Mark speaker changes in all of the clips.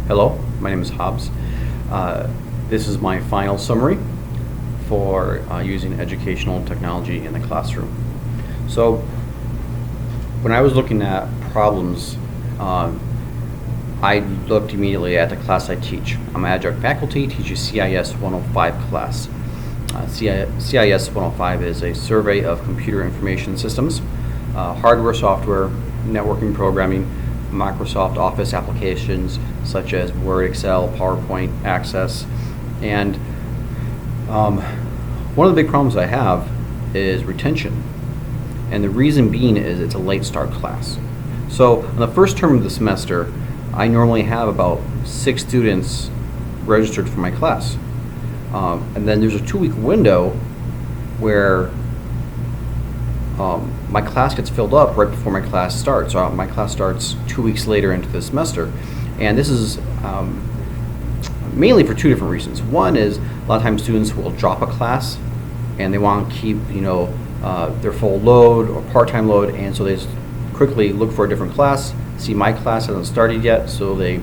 Speaker 1: Hello, my name is Hobbs. This is my final summary for using educational technology in the classroom. So, when I was looking at problems, I looked immediately at the class I teach. I'm an adjunct faculty, teaching CIS 105 class. CIS 105 is a survey of computer information systems, hardware, software, networking, programming, Microsoft Office applications such as Word, Excel, PowerPoint, Access. And one of the big problems I have is retention. And the reason being is it's a late start class. So in the first term of the semester, I normally have about 6 students registered for my class. And then there's a 2-week window where my class gets filled up right before my class starts. So my class starts 2 weeks later into the semester. And this is mainly for 2 different reasons. One is a lot of times students will drop a class and they want to keep their full load or part-time load, and so they just quickly look for a different class, see my class hasn't started yet, so they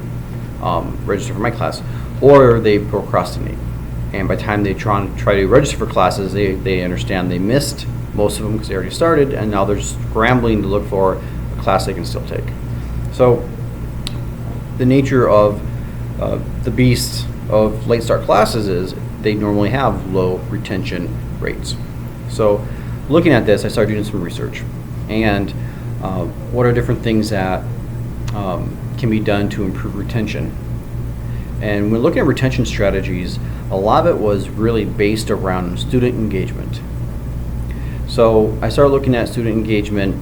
Speaker 1: register for my class, or they procrastinate. And by the time they try to register for classes, they understand they missed most of them because they already started, and now they're scrambling to look for a class they can still take. So the nature of the beast of late start classes is they normally have low retention rates. So looking at this, I started doing some research, and what are different things that can be done to improve retention. And when looking at retention strategies, a lot of it was really based around student engagement. So I started looking at student engagement,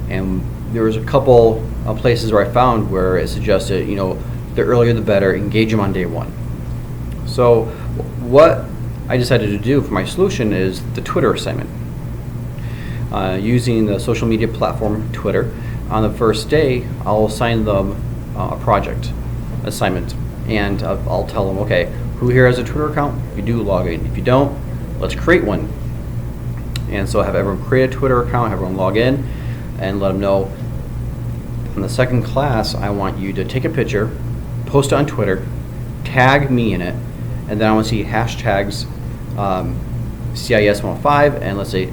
Speaker 1: and there was a couple of places where I found where it suggested, the earlier the better, engage them on day one. So what I decided to do for my solution is the Twitter assignment. Using the social media platform Twitter, on the first day, I'll assign them a project assignment, and I'll tell them, okay, who here has a Twitter account? If you do, log in. If you don't, let's create one. And so I have everyone create a Twitter account, have everyone log in, and let them know, in the second class, I want you to take a picture, post it on Twitter, tag me in it, and then I want to see hashtags CIS 105 and let's say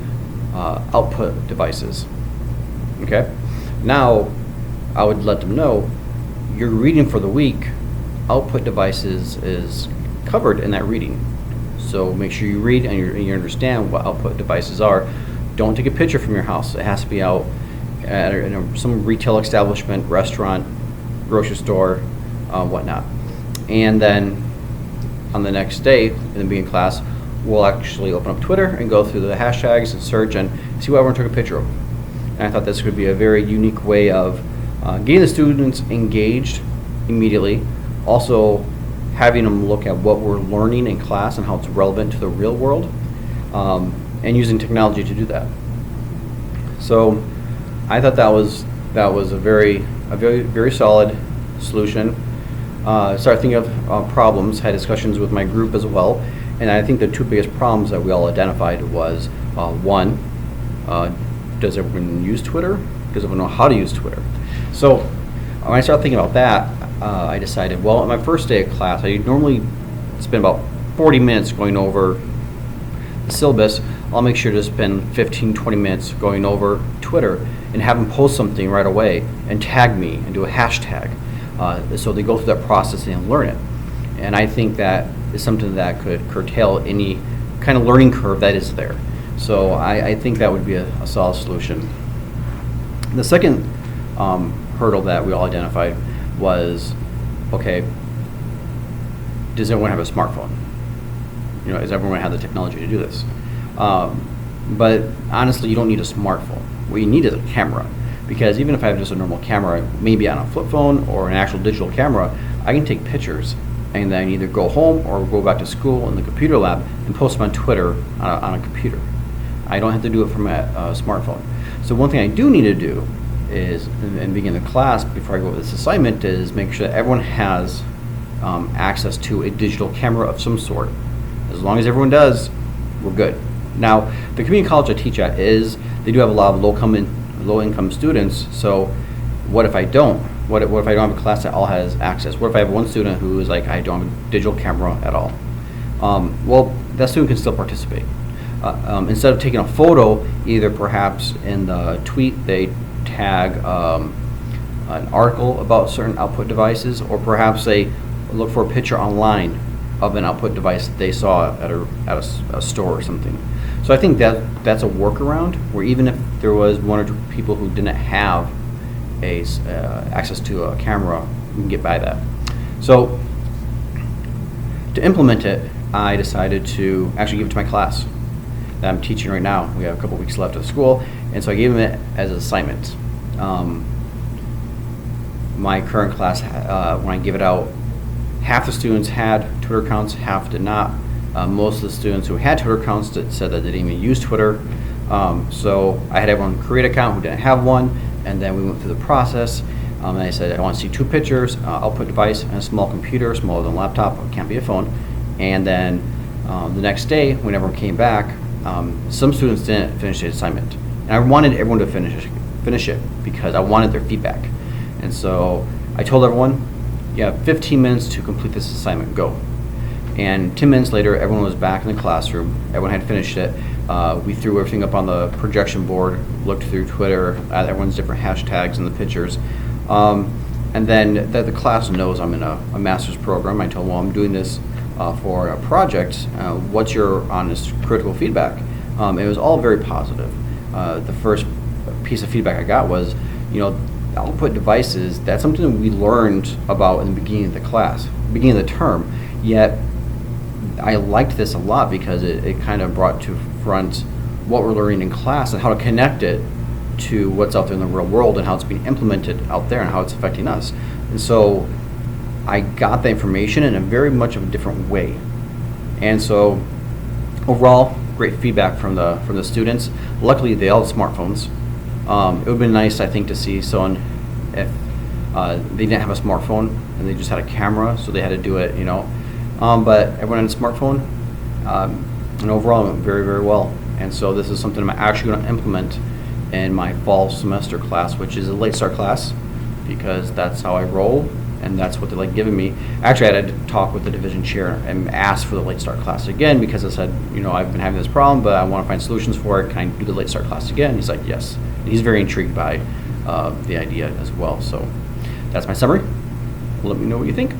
Speaker 1: output devices. Okay? Now, I would let them know your reading for the week, output devices is covered in that reading. So make sure you read and you understand what output devices are. Don't take a picture from your house. It has to be out at some retail establishment, restaurant, grocery store, whatnot. And then on the next day, in the beginning class, we'll actually open up Twitter and go through the hashtags and search and see what everyone took a picture of. And I thought this would be a very unique way of getting the students engaged immediately, also having them look at what we're learning in class and how it's relevant to the real world, and using technology to do that. So I thought that was a very solid solution. Started thinking of problems, had discussions with my group as well, and I think the 2 biggest problems that we all identified was one, does everyone use Twitter? Does everyone know how to use Twitter? So when I started thinking about that, I decided, well, on my first day of class, I normally spend about 40 minutes going over the syllabus. I'll make sure to spend 15-20 minutes going over Twitter and have them post something right away and tag me and do a hashtag. So they go through that process and learn it. And I think that is something that could curtail any kind of learning curve that is there. So I think that would be a solid solution. The second hurdle that we all identified was, okay, does everyone have a smartphone? Does everyone have the technology to do this? But honestly, you don't need a smartphone. What you need is a camera. Because even if I have just a normal camera, maybe on a flip phone or an actual digital camera, I can take pictures and then either go home or go back to school in the computer lab and post them on Twitter on a computer. I don't have to do it from a smartphone. So one thing I do need to do is, in beginning the class, before I go with this assignment, is make sure that everyone has access to a digital camera of some sort. As long as everyone does, we're good. Now, the community college I teach at they do have a lot of low-income students, so what if I don't? What if I don't have a class that all has access? What if I have one student who is like, I don't have a digital camera at all? Well, that student can still participate. Instead of taking a photo, either perhaps in the tweet they tag an article about certain output devices, or perhaps they look for a picture online of an output device that they saw at a store or something. So I think that's a workaround where even if there was one or two people who didn't have access to a camera, we can get by that. So to implement it, I decided to actually give it to my class that I'm teaching right now. We have a couple weeks left of school, and so I gave them it as an assignment. My current class, when I give it out, half the students had Twitter accounts, half did not. Most of the students who had Twitter accounts said that they didn't even use Twitter. So I had everyone create an account who didn't have one, and then we went through the process. And I said, I want to see 2 pictures, output device, and a small computer, smaller than a laptop, it can't be a phone. And then the next day, when everyone came back, some students didn't finish the assignment. And I wanted everyone to finish it because I wanted their feedback. And so I told everyone, you have 15 minutes to complete this assignment, go. And 10 minutes later, everyone was back in the classroom. Everyone had finished it. We threw everything up on the projection board, looked through Twitter, at everyone's different hashtags and the pictures. And then the class knows I'm in a master's program. I told them, well, I'm doing this for a project. What's your honest, critical feedback? It was all very positive. The first piece of feedback I got was, output devices, that's something we learned about in the beginning of the class, beginning of the term, yet I liked this a lot because it kind of brought to front what we're learning in class and how to connect it to what's out there in the real world and how it's being implemented out there and how it's affecting us. And so I got the information in a very much of a different way. And so overall, great feedback from the students. Luckily, they all had smartphones. It would have been nice, I think, to see someone if they didn't have a smartphone and they just had a camera, so they had to do it, But everyone had a smartphone, and overall it went very, very well. And so this is something I'm actually going to implement in my fall semester class, which is a late start class, because that's how I roll, and that's what they like giving me. Actually, I had to talk with the division chair and ask for the late start class again, because I said, I've been having this problem, but I want to find solutions for it. Can I do the late start class again? He's like, yes. And he's very intrigued by the idea as well. So that's my summary. Let me know what you think.